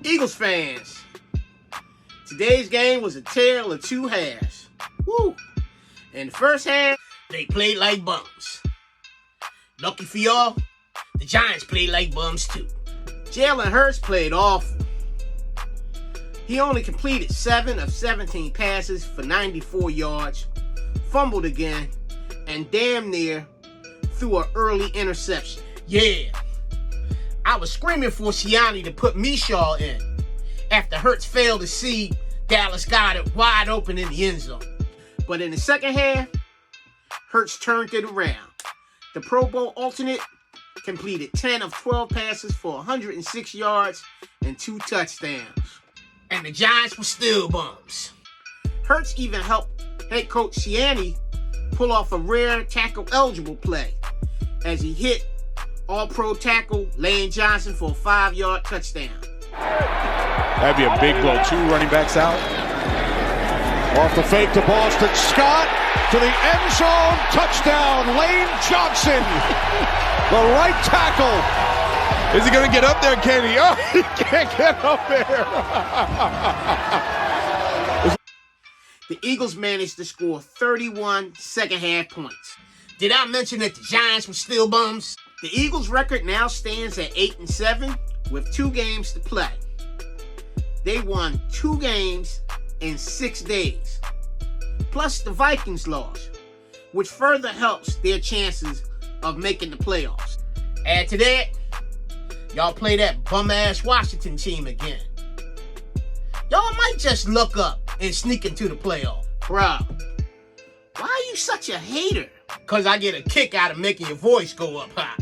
Eagles fans, today's game was a tale of two halves. Woo! In the first half, they played like bums. Lucky for y'all, the Giants played like bums too. Jalen Hurts played awful. He only completed 7 of 17 passes for 94 yards, fumbled again, and damn near threw an early interception. Yeah, I was screaming for Sirianni to put Mishaw in after Hurts failed to see Dallas Goedert wide open in the end zone. But in the second half, Hurts turned it around. The Pro Bowl alternate completed 10 of 12 passes for 106 yards and 2 touchdowns. And the Giants were still bums. Hurts even helped head coach Sirianni pull off a rare tackle-eligible play as he hit All-Pro tackle Lane Johnson for a 5-yard touchdown. That'd be a big blow. 2 running backs out. Off the fake to Boston Scott to the end zone. Touchdown, Lane Johnson. The right tackle. Is he going to get up there, Kenny? Oh, he can't get up there. The Eagles managed to score 31 second-half points. Did I mention that the Giants were still bums? The Eagles' record now stands at 8-7 with 2 games to play. They won 2 games in 6 days. Plus the Vikings lost, which further helps their chances of making the playoffs. Add to that, y'all play that bum-ass Washington team again. Y'all might just look up and sneak into the playoff. Bro, why are you such a hater? Because I get a kick out of making your voice go up high.